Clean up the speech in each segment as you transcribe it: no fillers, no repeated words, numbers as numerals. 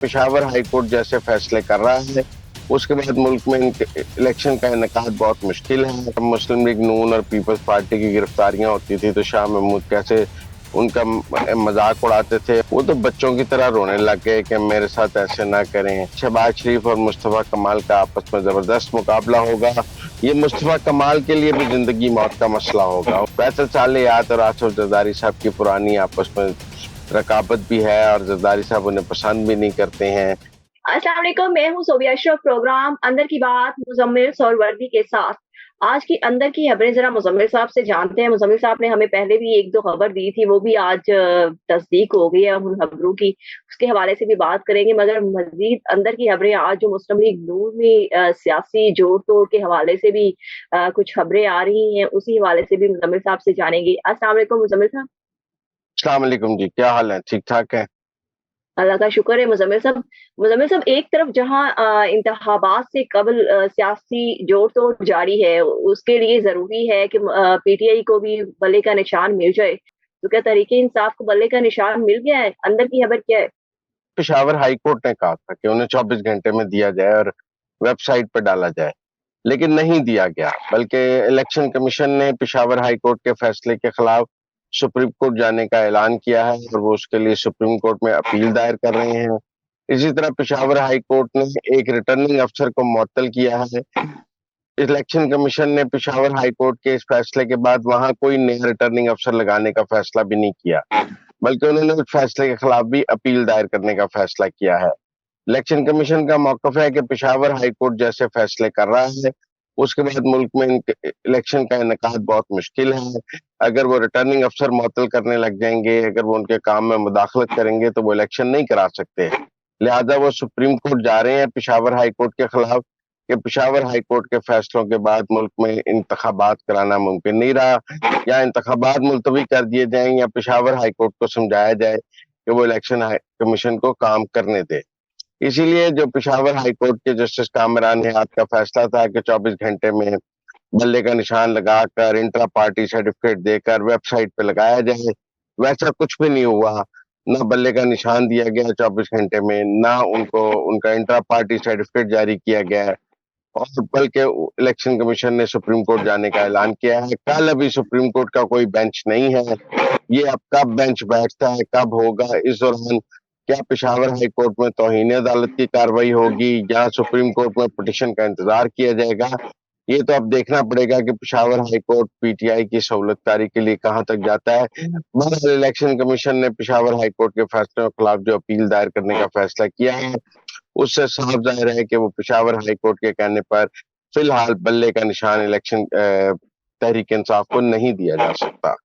Peshawar high court जैसे फैसले कर रहा है, उसके बाद मुल्क में इलेक्शन का इनेकाद बहुत मुश्किल है। मुस्लिम लीग नून और पीपल्स पार्टी की गिरफ्तारियां होती थी तो शाह महमूद कैसे उनका मजाक उड़ाते थे, वो तो बच्चों की तरह रोने लग गए कि मेरे साथ ऐसे ना करें। शहबाज शरीफ और मुस्तफा कमाल का आपस में जबरदस्त मुकाबला होगा। ये मुस्तफा कमाल के लिए भी जिंदगी मौत का मसला होगा। फैसल सालेयात और आसिफ जरदारी साहब की पुरानी आपस में रकाबत भी है और जरदारी साहब उन्हें पसंद भी नहीं करते हैं। अस्सलाम वालेकुम, मैं हूँ सोबिया अशरफ। प्रोग्राम अंदर की बात मुजम्मिल सौरवर्दी के साथ। आज की अंदर की खबरें जरा मुजम्मिल साहब से जानते हैं। मुजम्मिल साहब ने हमें पहले भी एक दो खबर दी थी, वो भी आज तस्दीक हो गई है उन खबरों की। उसके हवाले से भी बात करेंगे, मगर मजीद अंदर की खबरें आज जो मुस्लिम लीग नून में सियासी जोड़ तोड़ के हवाले से भी कुछ खबरें आ रही हैं, उसी हवाले से भी मुजम्मिल साहब से जानेंगे। अस्सलाम वालेकुम मुजम्मिल साहब। अस्सलाम वालेकुम जी, क्या हाल है? ठीक ठाक है। अल्लाह का शुक्र है मुजम्मिल साहब। मुजम्मिल साहब, एक तरफ जहां इंतखाबात से कबल सियासी जोड़ तोड़ जारी है, उसके लिए जरूरी है कि पीटीआई को भी बल्ले का निशान मिल जाए। तो क्या तहरीके इंसाफ को बल्ले का निशान मिल गया है? अंदर की खबर क्या है? पेशावर हाई कोर्ट ने कहा था कि उन्हें 24 घंटे में दिया जाए और वेबसाइट पर डाला जाए, लेकिन नहीं दिया गया। बल्कि इलेक्शन कमीशन ने पेशावर हाई कोर्ट के फैसले के खिलाफ सुप्रीम कोर्ट जाने का ऐलान किया है और वो उसके लिए सुप्रीम कोर्ट में अपील दायर कर रहे हैं। इसी तरह पेशावर हाई कोर्ट ने एक रिटर्निंग अफसर को मुअत्तल किया है। इलेक्शन कमीशन ने पेशावर हाई कोर्ट के इस फैसले के बाद वहां कोई नया रिटर्निंग अफसर लगाने का फैसला भी नहीं किया, बल्कि उन्होंने उस फैसले के खिलाफ भी अपील दायर करने का फैसला किया है। इलेक्शन कमीशन का मौकफ है कि पेशावर हाई कोर्ट जैसे फैसले कर रहा है, उसके बाद मुल्क में इलेक्शन का इनेकाद बहुत मुश्किल है। अगर वो रिटर्निंग अफसर मुअत्तल करने लग जाएंगे, अगर वो उनके काम में मुदाखलत करेंगे तो वो इलेक्शन नहीं करा सकते। लिहाजा वो सुप्रीम कोर्ट जा रहे हैं पेशावर हाई कोर्ट के खिलाफ कि पेशावर हाई कोर्ट के फैसलों के बाद मुल्क में इंतखाबात कराना मुमकिन नहीं रहा, या इंतखाबात मुलतवी कर दिए जाएं या पेशावर हाई कोर्ट को समझाया जाए कि वो इलेक्शन कमीशन को काम करने दे। इसीलिए जो पेशावर हाई कोर्ट के जस्टिस कामरान निहात का फैसला था कि 24 घंटे में बल्ले का निशान लगाकर इंट्रा पार्टी सर्टिफिकेट देकर वेबसाइट पे लगाया जाए, वैसा कुछ भी नहीं हुआ। ना बल्ले का निशान दिया गया 24 घंटे में, ना उनको उनका इंट्रा पार्टी सर्टिफिकेट जारी किया गया है। और बल्कि इलेक्शन कमीशन ने सुप्रीम कोर्ट जाने का ऐलान किया है। कल अभी सुप्रीम कोर्ट का कोई बेंच नहीं है। ये अब कब बेंच बैठता है, कब होगा, इस दौरान क्या पेशावर हाई कोर्ट में तौहीन अदालत की कार्रवाई होगी या सुप्रीम कोर्ट में पिटिशन का इंतजार किया जाएगा, ये तो अब देखना पड़ेगा कि पेशावर हाई कोर्ट पीटीआई की सहूलतकारी के लिए कहां तक जाता है। बहरहाल इलेक्शन कमीशन ने पेशावर हाई कोर्ट के फैसले के खिलाफ जो अपील दायर करने का फैसला किया है, उससे साफ जाहिर है कि वो पेशावर हाई कोर्ट के कहने पर फिलहाल बल्ले का निशान इलेक्शन तहरीक इंसाफ को नहीं दिया जा सकता।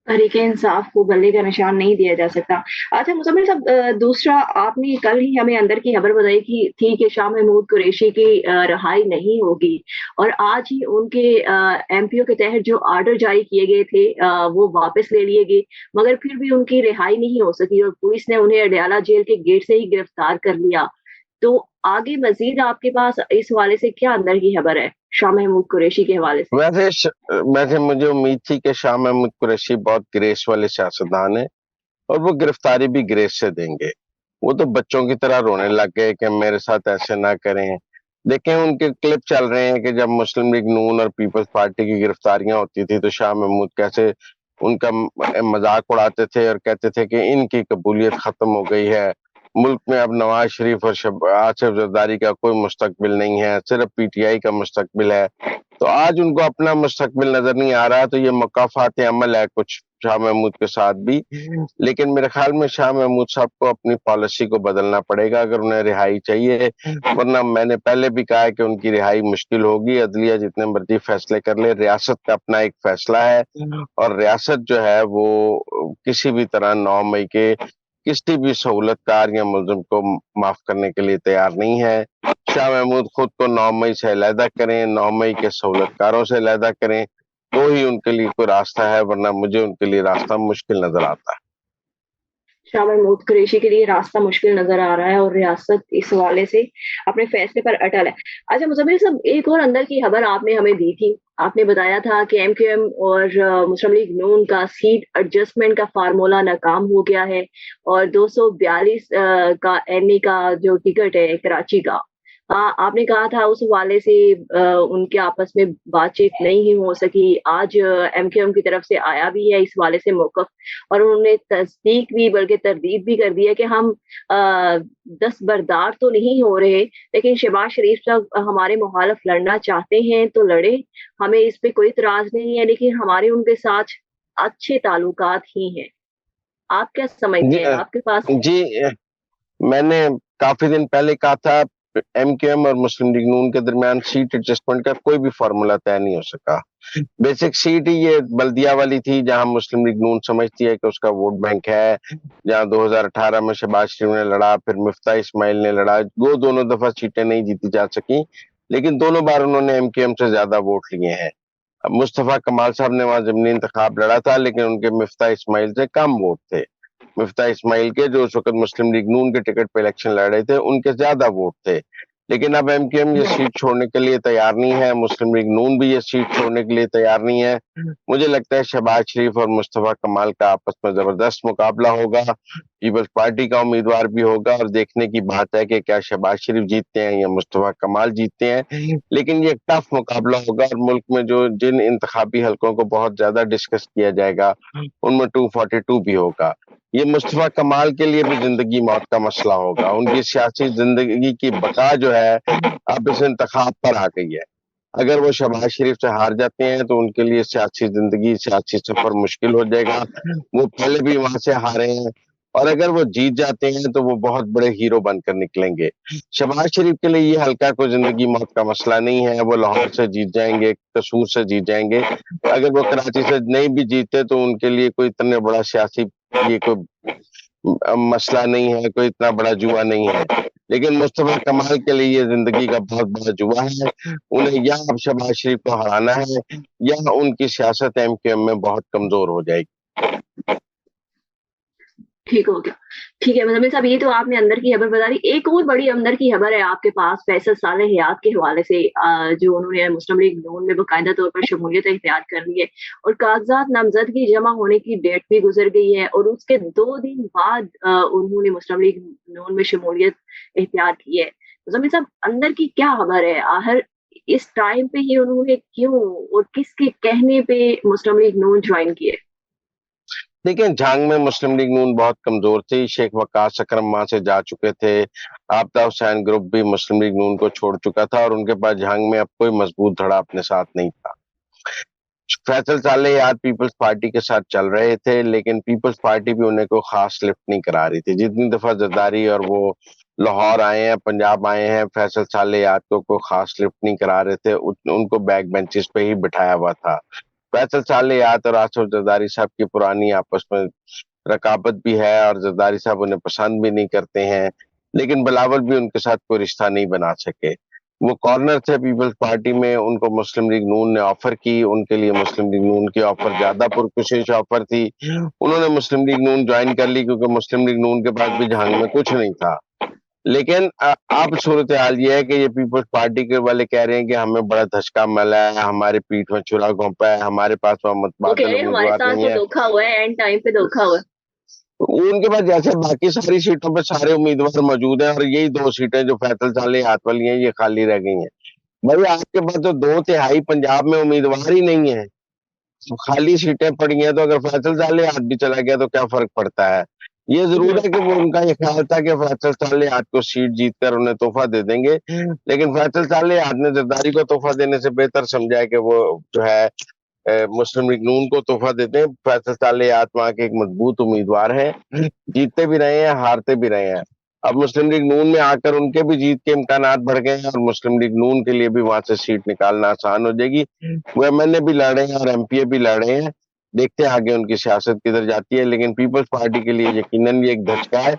तहरीके इंसाफ को बल्ले का निशान नहीं दिया जा सकता। अच्छा मुज़म्मिल साहब, दूसरा आपने कल ही हमें अंदर की खबर बताई कि थी कि शाह महमूद कुरैशी की रिहाई नहीं होगी, और आज ही उनके एमपीओ के तहत जो आर्डर जारी किए गए थे वो वापस ले लिए गए, मगर फिर भी उनकी रिहाई नहीं हो सकी और पुलिस ने उन्हें अडयाला जेल के गेट से ही गिरफ्तार कर लिया। तो आगे मज़ीद आपके पास इस हवाले से क्या अंदर की खबर है, शाह महमूद कुरैशी के हवाले से? वैसे मुझे उम्मीद थी कि शाह महमूद कुरैशी बहुत ग्रेस वाले सियासतदान है और वो गिरफ्तारी भी ग्रेस से देंगे। वो तो बच्चों की तरह रोने लग गए कि मेरे साथ ऐसे ना करें। देखें, उनके क्लिप चल रहे हैं कि जब मुस्लिम लीग नून और पीपल्स पार्टी की गिरफ्तारियां होती थी तो शाह महमूद कैसे उनका मजाक उड़ाते थे और कहते थे कि इनकी कबूलियत खत्म हो गई है, मुल्क में अब नवाज शरीफ और आसिफ जरदारी का कोई मुस्तकबिल नहीं है, सिर्फ पीटीआई का मुस्तकबिल है। तो आज उनको अपना मुस्तकबिल नजर नहीं आ रहा, तो ये मकाफात अमल है कुछ शाह महमूद के साथ भी। लेकिन मेरे ख्याल में शाह महमूद साहब को अपनी पॉलिसी को बदलना पड़ेगा अगर उन्हें रिहाई चाहिए, वरना मैंने पहले भी कहा है कि उनकी रिहाई मुश्किल होगी। अदलिया जितने मर्जी फैसले कर ले, रियासत का अपना एक फैसला है और रियासत जो है वो किसी भी तरह 9 मई के किसी भी सहूलतकार या मुलजिम को माफ करने के लिए तैयार नहीं है। शाह महमूद खुद को 9 मई से अलहदा करें, 9 मई के सहूलतकारों से अलहदा करें, तो ही उनके लिए कोई रास्ता है, वरना मुझे उनके लिए रास्ता मुश्किल नजर आता है। शाह महमूद कुरैशी के लिए रास्ता मुश्किल नज़र आ रहा है और रियासत इस हवाले से अपने फैसले पर अटल है। अच्छा मुज़म्मिल साहब, एक और अंदर की खबर आपने हमें दी थी। आपने बताया था कि एमक्यूएम और मुस्लिम लीग नून का सीट एडजस्टमेंट का फ़ार्मूला नाकाम हो गया है और 242 का एनई का जो टिकट है कराची का, आपने कहा था उस हवाले से उनके आपस में बातचीत नहीं हो सकी। आज एमक्यूएम की तरफ से आया भी है इस हवाले से मौक़िफ़, और उन्होंने तस्दीक भी बल्कि तरदीद भी कर दी है कि हम दस्तबरदार तो नहीं हो रहे, लेकिन शहबाज शरीफ साहब हमारे मुखालिफ लड़ना चाहते हैं तो लड़े, हमें इस पे कोई इतराज़ नहीं है, लेकिन हमारे उनके साथ अच्छे ताल्लुकात ही हैं। आप क्या समझते जी हैं? आपके पास जी मैंने काफी दिन पहले कहा था एमक्यूएम और मुस्लिम लीग नून के दरमियान सीट एडजस्टमेंट का कोई भी फार्मूला तय नहीं हो सका। बेसिक सीट ही ये बल्दिया वाली थी जहां मुस्लिम लीग नून समझती है कि उसका वोट बैंक है, जहां 2018 में शहबाज शरीफ ने लड़ा, फिर मिफ्ता इस्माइल ने लड़ा, वो दोनों दफा सीटें नहीं जीती जा सकी, लेकिन दोनों बार उन्होंने एमक्यूएम से ज्यादा वोट लिए हैं। अब मुस्तफा कमाल साहब ने वहां ज़मीनी इंतखाब लड़ा था, लेकिन उनके मिफ्ता इस्माइल से कम वोट थे। मिफ्ता इस्माइल के, जो उस वक्त मुस्लिम लीग नून के टिकट पे इलेक्शन लड़ रहे थे, उनके ज्यादा वोट थे। लेकिन अब एमक्यूएम ये सीट छोड़ने के लिए तैयार नहीं है, मुस्लिम लीग नून भी ये सीट छोड़ने के लिए तैयार नहीं है। मुझे लगता है शहबाज शरीफ और मुस्तफा कमाल का आपस में जबरदस्त मुकाबला होगा। पीपल्स पार्टी का उम्मीदवार भी होगा, और देखने की बात है कि क्या शहबाज शरीफ जीतते हैं या मुस्तफा कमाल जीतते हैं। लेकिन ये एक टफ मुकाबला होगा, और मुल्क में जो जिन इंतखाबी हलकों को बहुत ज्यादा डिस्कस किया जाएगा उनमें 242 भी होगा। ये मुस्तफा कमाल के लिए भी जिंदगी मौत का मसला होगा। उनकी सियासी जिंदगी की बका जो है अब इस इंतखाब पर आ गई है। अगर वो शहबाज शरीफ से हार जाते हैं तो उनके लिए सियासी जिंदगी, सियासी सफर मुश्किल हो जाएगा। वो पहले भी वहां से हारे हैं, और अगर वो जीत जाते हैं तो वो बहुत बड़े हीरो बनकर निकलेंगे। शहबाज शरीफ के लिए ये हल्का कोई जिंदगी मौत का मसला नहीं है। वो लाहौर से जीत जाएंगे, कसूर से जीत जाएंगे। अगर वो कराची से नहीं भी जीते तो उनके लिए कोई इतने बड़ा सियासी ये कोई मसला नहीं है, कोई इतना बड़ा जुआ नहीं है। लेकिन मुस्तफा कमाल के लिए ये जिंदगी का बहुत बड़ा जुआ है। उन्हें या अब शहबाज शरीफ को हराना है, या उनकी सियासत एमक्यूएम में बहुत कमजोर हो जाएगी। ठीक हो गया। ठीक है, मुज़म्मिल साहब, ये तो आपने अंदर की खबर बता दी। एक और बड़ी अंदर की खबर है आपके पास फैसल सालेह हयात के हवाले से, जो उन्होंने मुस्लिम लीग नून में बाकायदा तौर पर शमूलियत इख्तियार कर ली है और कागज़ात नामज़दगी जमा होने की डेट भी गुज़र गई है, और उसके 2 दिन बाद उन्होंने मुस्लिम लीग नून में शमूलियत इख्तियार की है। मुज़म्मिल साहब, अंदर की क्या खबर है? आखिर इस टाइम पे ही उन्होंने क्यों और किसके कहने पे मुस्लिम लीग नून जॉइन किए? देखिए, झांग में मुस्लिम लीग नून बहुत कमजोर थी। शेख वकास अकरम वहां से जा चुके थे। आफ्ताब हुसैन ग्रुप भी मुस्लिम लीग नून को छोड़ चुका था, और उनके पास झांग में अब कोई मजबूत धड़ा अपने साथ नहीं था। फैसल साले यार पीपल्स पार्टी के साथ चल रहे थे, लेकिन पीपल्स पार्टी भी उन्हें को खास लिफ्ट नहीं करा रही थी। जितनी दफा जरदारी और वो लाहौर आए हैं, पंजाब आए हैं, फैसल साले यार को खास लिफ्ट नहीं करा रहे थे। उनको बैक बेंचेस पे ही बिठाया हुआ था। फैसल साले यार और आसफ जरदारी साहब की पुरानी आपस में रकाबत भी है, और जरदारी साहब उन्हें पसंद भी नहीं करते हैं। लेकिन बिलावल भी उनके साथ कोई रिश्ता नहीं बना सके। वो कॉर्नर थे पीपल्स पार्टी में, उनको मुस्लिम लीग नून ने ऑफर की। उनके लिए मुस्लिम लीग नून की ऑफर ज्यादा पुरकशिश ऑफर थी। उन्होंने मुस्लिम लीग नून ज्वाइन कर ली, क्योंकि मुस्लिम लीग नून के पास भी झांग में कुछ नहीं था। लेकिन अब सूरत हाल ये है कि ये पीपल्स पार्टी के वाले कह रहे हैं कि हमें बड़ा धचका मिला है, हमारी पीठ में छुरा घोंपा है, हमारे पास वो कह मुतबादल रहे हैं हमारे उम्मीदवार साथ नहीं तो है। धोखा हुआ है, एंड टाइम पे धोखा हुआ है। उनके पास जैसे बाकी सारी सीटों पे सारे उम्मीदवार मौजूद हैं, और यही 2 सीटें जो फैसल साले हाथ वाली हैं ये खाली रह गई हैं। भाई आपके पास तो 2/3 पंजाब में उम्मीदवार ही नहीं है, तो खाली सीटें पड़ी हैं। तो अगर फैसल साले हाथ भी चला गया तो क्या फर्क पड़ता है। ये जरूर है कि वो उनका ये ख्याल था कि फैसल साले हाथ को सीट जीत कर उन्हें तोहफा दे देंगे, लेकिन फैसल साले हाथ ने जरदारी को तोहफा देने से बेहतर समझा है कि वो जो है मुस्लिम लीग नून को तोहफा देते हैं। फैसल साले हाथ वहां के एक मजबूत उम्मीदवार है, जीतते भी रहे हैं, हारते भी रहे हैं। अब मुस्लिम लीग नून में आकर उनके भी जीत के इम्कानात बढ़ गए हैं, और मुस्लिम लीग नून के लिए भी वहां से सीट निकालना आसान हो जाएगी। वो एमएनए भी लड़ रहे हैं और एमपीए भी लड़ रहे हैं। देखते हैं आगे उनकी सियासत किधर जाती है। लेकिन पीपल्स पार्टी के लिए यकीनन ये एक धचका है।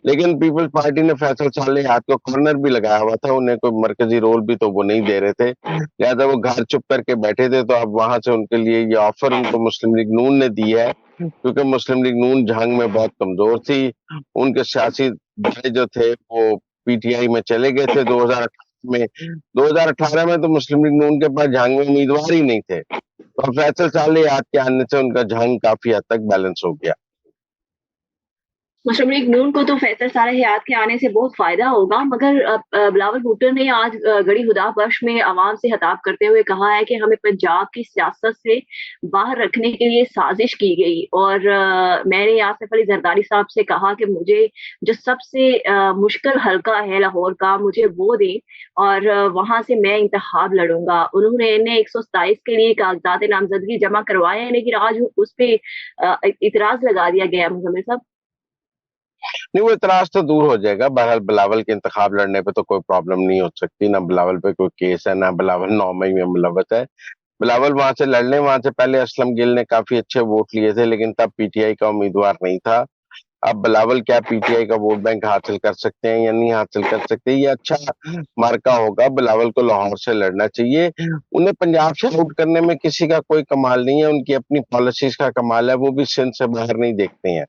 लेकिन पीपल्स पार्टी ने फैसल साले हाथ को कॉर्नर भी लगाया हुआ था, उन्हें कोई मरकजी रोल भी तो वो नहीं दे रहे थे, लिहाजा वो घर चुप करके बैठे थे। तो अब वहां से उनके लिए ये ऑफर उनको मुस्लिम लीग नून ने दी है क्योंकि मुस्लिम लीग नून जंग में बहुत कमजोर थी, उनके सियासी दाएं जो थे वो पीटीआई में चले गए थे 2018 में। 2018 में तो मुस्लिम लीग नून के पास जंग में उम्मीदवार ही नहीं थे, और फैसल सालेहात के आने से उनका जंग काफी हद तक बैलेंस हो गया। मुस्लिम लीग नून को तो फैसल सालेहात के आने से बहुत फ़ायदा होगा, मगर बिलावल भुट्टो ने आज गड़ी हुदाबख्श में अवाम से खिताब करते हुए कहा है कि हमें पंजाब की सियासत से बाहर रखने के लिए साजिश की गई, और मैंने आसिफ अली जरदारी साहब से कहा कि मुझे जो सबसे मुश्किल हलका है लाहौर का, मुझे वो दें और वहाँ से मैं इंतखाब लड़ूँगा। उन्होंने 127 के लिए कागज़ात नामज़दगी जमा करवाए हैं, लेकिन आज उस पे इतराज़ लगा दिया गया है मुज़म्मिल साहब। नहीं, वो इतराज तो दूर हो जाएगा। बहरहाल बिलावल के इंतखाब लड़ने पे तो कोई प्रॉब्लम नहीं हो सकती, ना बिलावल पे कोई केस है, ना बिलावल 9 मई में मुलव्वस है। बिलावल वहां से लड़ने, वहां से पहले असलम गिल ने काफी अच्छे वोट लिए थे, लेकिन तब पीटीआई का उम्मीदवार नहीं था। अब बिलावल क्या पीटीआई का वोट बैंक हासिल कर सकते हैं या नहीं हासिल कर सकते, ये अच्छा मार्का होगा। बिलावल को लाहौर से लड़ना चाहिए। उन्हें पंजाब से आउट करने में किसी का कोई कमाल नहीं है, उनकी अपनी पॉलिसीज का कमाल है। वो भी सिंध से बाहर नहीं देखते हैं।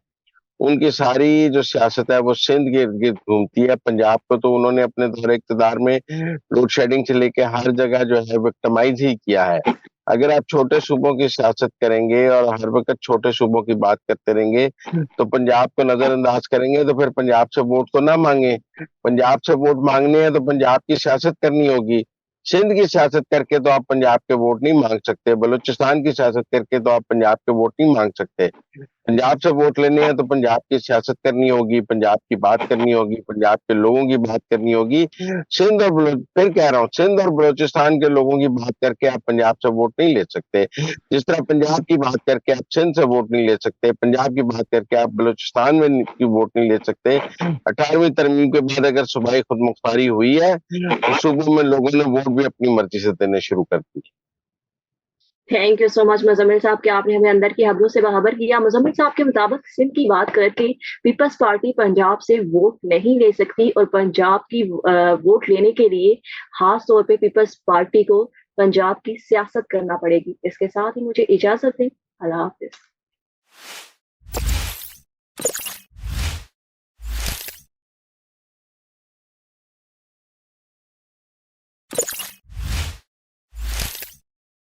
उनकी सारी जो सियासत है वो सिंध के इर्द गिर्द घूमती है। पंजाब को तो उन्होंने अपने दौरे इक़्तिदार में लोड शेडिंग से लेके हर जगह जो है विक्टिमाइज ही किया है। अगर आप छोटे सूबों की सियासत करेंगे और हर वक्त छोटे सूबों की बात करते रहेंगे, तो पंजाब को नजरअंदाज करेंगे, तो फिर पंजाब से वोट तो ना मांगे। पंजाब से वोट मांगने हैं तो पंजाब की सियासत करनी होगी। सिंध की सियासत करके तो आप पंजाब के वोट नहीं मांग सकते, बलूचिस्तान की सियासत करके तो आप पंजाब के वोट नहीं मांग सकते। पंजाब से वोट लेने हैं तो पंजाब की सियासत करनी होगी, पंजाब की बात करनी होगी, पंजाब के लोगों की बात करनी होगी। सिंध और फिर कह रहा हूँ, सिंध और बलूचिस्तान के लोगों की बात करके आप पंजाब से वोट नहीं ले सकते। जिस तरह पंजाब की बात करके आप सिंध से वोट नहीं ले सकते, पंजाब की बात करके आप बलूचिस्तान में की वोट नहीं ले सकते। 18वीं तरमीम के बाद अगर सूबाई खुद मुख्तारी हुई है, तो सूबों में लोगों ने वोट भी अपनी मर्जी से देने शुरू कर दी। Thank you so much Muzammil साहब कि आपने हमें अंदर की खबरों से बाखबर किया। मुज़म्मिल साहब के मुताबिक सिंध की बात करके पीपल्स पार्टी पंजाब से वोट नहीं ले सकती, और पंजाब की वोट लेने के लिए खास तौर पे पीपल्स पार्टी को पंजाब की सियासत करना पड़ेगी। इसके साथ ही मुझे इजाज़त दें। अल्लाह हाफ़िज़।